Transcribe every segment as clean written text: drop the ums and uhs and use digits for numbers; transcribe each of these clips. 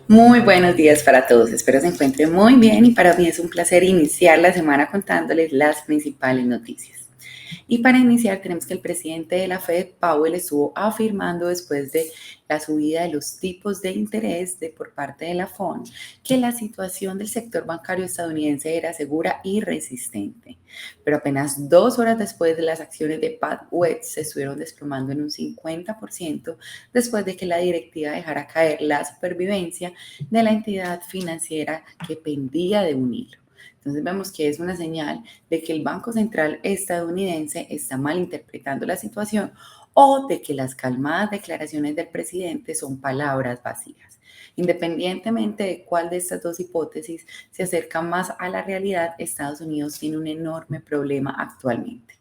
Muy buenos días para todos, espero se encuentren muy bien y para mí es un placer iniciar la semana contándoles las principales noticias. Y para iniciar tenemos que el presidente de la Fed, Powell, estuvo afirmando después de la subida de los tipos de interés por parte de la FOM que la situación del sector bancario estadounidense era segura y resistente. Pero apenas 2 horas después de las acciones de PacWest se estuvieron desplomando en un 50% después de que la directiva dejara caer la supervivencia de la entidad financiera que pendía de un hilo. Entonces vemos que es una señal de que el Banco Central estadounidense está malinterpretando la situación o de que las calmadas declaraciones del presidente son palabras vacías. Independientemente de cuál de estas dos hipótesis se acerca más a la realidad, Estados Unidos tiene un enorme problema actualmente.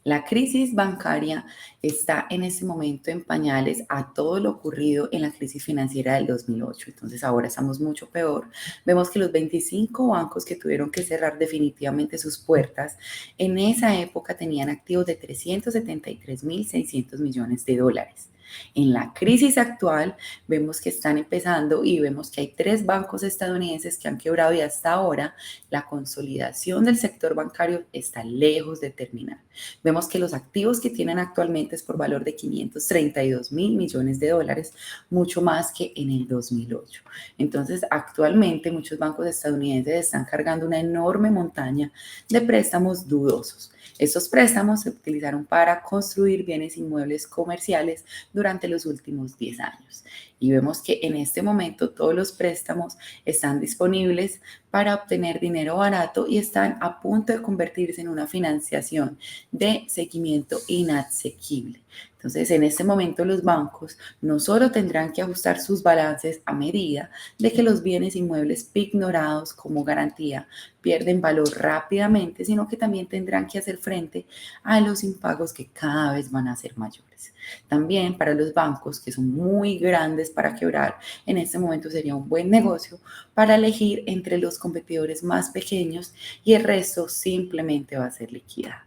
La crisis bancaria está en este momento en pañales a todo lo ocurrido en la crisis financiera del 2008. Entonces ahora estamos mucho peor. Vemos que los 25 bancos que tuvieron que cerrar definitivamente sus puertas en esa época tenían activos de 373.600 millones de dólares. En la crisis actual vemos que están empezando y vemos que hay 3 bancos estadounidenses que han quebrado y hasta ahora la consolidación del sector bancario está lejos de terminar. Vemos que los activos que tienen actualmente es por valor de 532.000 millones de dólares, mucho más que en el 2008. Entonces, actualmente muchos bancos estadounidenses están cargando una enorme montaña de préstamos dudosos. Estos préstamos se utilizaron para construir bienes inmuebles comerciales durante los últimos 10 años. Y vemos que en este momento todos los préstamos están disponibles para obtener dinero barato y están a punto de convertirse en una financiación de seguimiento inasequible. Entonces, en este momento los bancos no solo tendrán que ajustar sus balances a medida de que los bienes inmuebles pignorados como garantía pierden valor rápidamente, sino que también tendrán que hacer frente a los impagos que cada vez van a ser mayores. También para los bancos que son muy grandes para quebrar, en este momento sería un buen negocio para elegir entre los competidores más pequeños y el resto simplemente va a ser liquidado.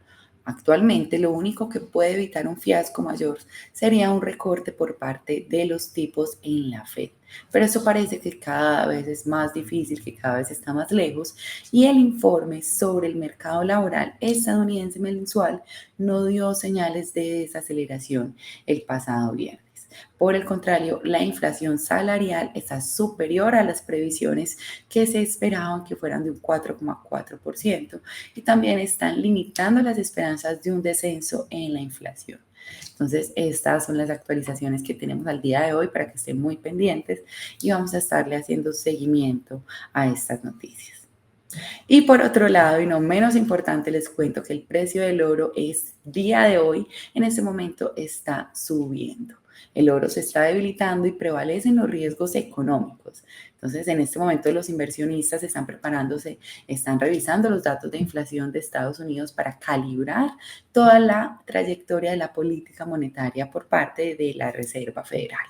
Actualmente, lo único que puede evitar un fiasco mayor sería un recorte por parte de los tipos en la Fed. Pero eso parece que cada vez es más difícil, que cada vez está más lejos, y el informe sobre el mercado laboral estadounidense mensual no dio señales de desaceleración el pasado viernes. Por el contrario, la inflación salarial está superior a las previsiones que se esperaban que fueran de un 4,4% y también están limitando las esperanzas de un descenso en la inflación. Entonces, estas son las actualizaciones que tenemos al día de hoy para que estén muy pendientes y vamos a estarle haciendo seguimiento a estas noticias. Y por otro lado, y no menos importante, les cuento que el precio del oro es día de hoy, en este momento está subiendo. El oro se está debilitando y prevalecen los riesgos económicos. Entonces, en este momento los inversionistas están preparándose, están revisando los datos de inflación de Estados Unidos para calibrar toda la trayectoria de la política monetaria por parte de la Reserva Federal.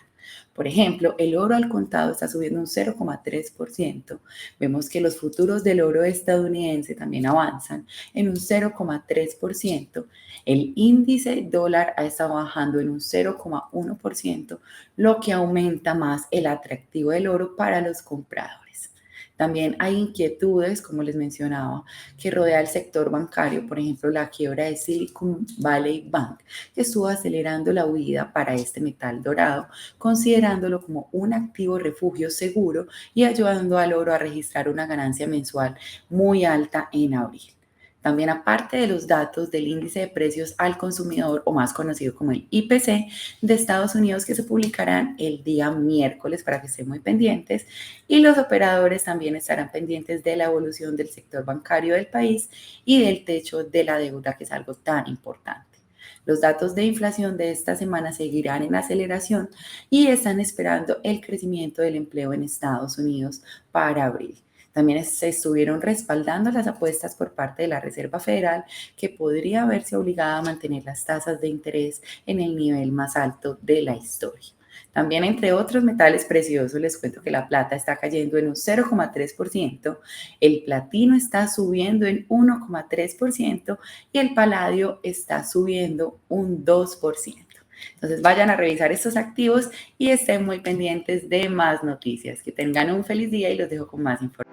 Por ejemplo, el oro al contado está subiendo un 0,3%. Vemos que los futuros del oro estadounidense también avanzan en un 0,3%. El índice dólar ha estado bajando en un 0,1%, lo que aumenta más el atractivo del oro para los compradores. También hay inquietudes, como les mencionaba, que rodea el sector bancario, por ejemplo, la quiebra de Silicon Valley Bank, que estuvo acelerando la huida para este metal dorado, considerándolo como un activo refugio seguro y ayudando al oro a registrar una ganancia mensual muy alta en abril. También aparte de los datos del índice de precios al consumidor, o más conocido como el IPC, de Estados Unidos, que se publicarán el día miércoles para que estén muy pendientes, y los operadores también estarán pendientes de la evolución del sector bancario del país y del techo de la deuda, que es algo tan importante. Los datos de inflación de esta semana seguirán en aceleración y están esperando el crecimiento del empleo en Estados Unidos para abril. También se estuvieron respaldando las apuestas por parte de la Reserva Federal, que podría verse obligada a mantener las tasas de interés en el nivel más alto de la historia. También, entre otros metales preciosos, les cuento que la plata está cayendo en un 0,3%, el platino está subiendo en 1,3% y el paladio está subiendo un 2%. Entonces vayan a revisar estos activos y estén muy pendientes de más noticias. Que tengan un feliz día y los dejo con más información.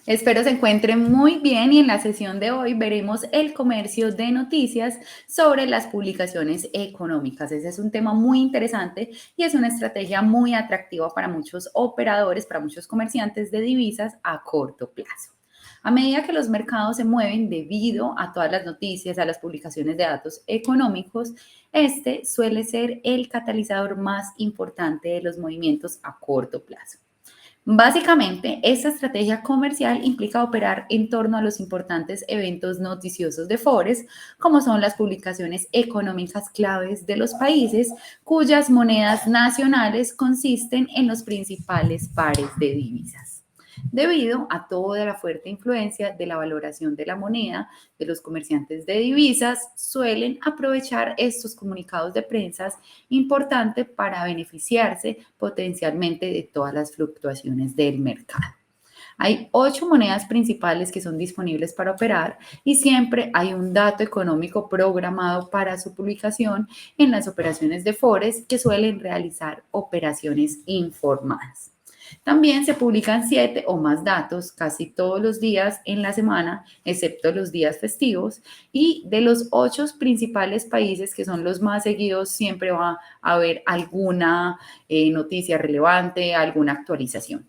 Espero se encuentren muy bien y en la sesión de hoy veremos el comercio de noticias sobre las publicaciones económicas. Ese es un tema muy interesante y es una estrategia muy atractiva para muchos operadores, para muchos comerciantes de divisas a corto plazo. A medida que los mercados se mueven debido a todas las noticias, a las publicaciones de datos económicos, este suele ser el catalizador más importante de los movimientos a corto plazo. Básicamente, esta estrategia comercial implica operar en torno a los importantes eventos noticiosos de Forex, como son las publicaciones económicas claves de los países cuyas monedas nacionales consisten en los principales pares de divisas. Debido a toda la fuerte influencia de la valoración de la moneda, de los comerciantes de divisas suelen aprovechar estos comunicados de prensa importante para beneficiarse potencialmente de todas las fluctuaciones del mercado. Hay 8 monedas principales que son disponibles para operar y siempre hay un dato económico programado para su publicación en las operaciones de Forex que suelen realizar operaciones informadas. También se publican 7 o más datos casi todos los días en la semana, excepto los días festivos, y de los 8 principales países que son los más seguidos, siempre va a haber alguna noticia relevante, alguna actualización.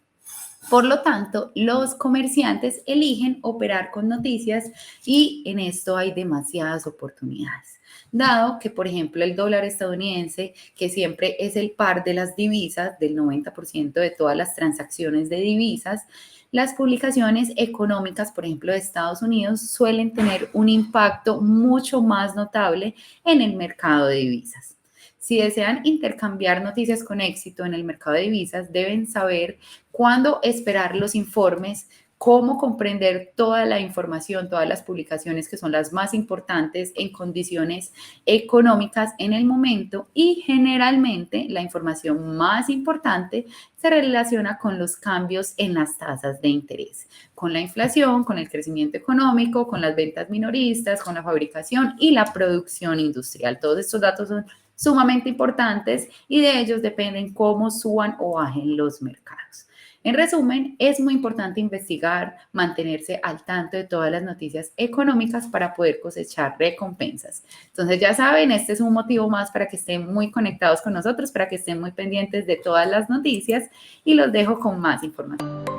Por lo tanto, los comerciantes eligen operar con noticias y en esto hay demasiadas oportunidades. Dado que, por ejemplo, el dólar estadounidense, que siempre es el par de las divisas, del 90% de todas las transacciones de divisas, las publicaciones económicas, por ejemplo, de Estados Unidos, suelen tener un impacto mucho más notable en el mercado de divisas. Si desean intercambiar noticias con éxito en el mercado de divisas, deben saber cuándo esperar los informes, cómo comprender toda la información, todas las publicaciones que son las más importantes en condiciones económicas en el momento y generalmente la información más importante se relaciona con los cambios en las tasas de interés, con la inflación, con el crecimiento económico, con las ventas minoristas, con la fabricación y la producción industrial. Todos estos datos son sumamente importantes y de ellos dependen cómo suban o bajen los mercados. En resumen, es muy importante investigar, mantenerse al tanto de todas las noticias económicas para poder cosechar recompensas. Entonces, ya saben, este es un motivo más para que estén muy conectados con nosotros, para que estén muy pendientes de todas las noticias y los dejo con más información.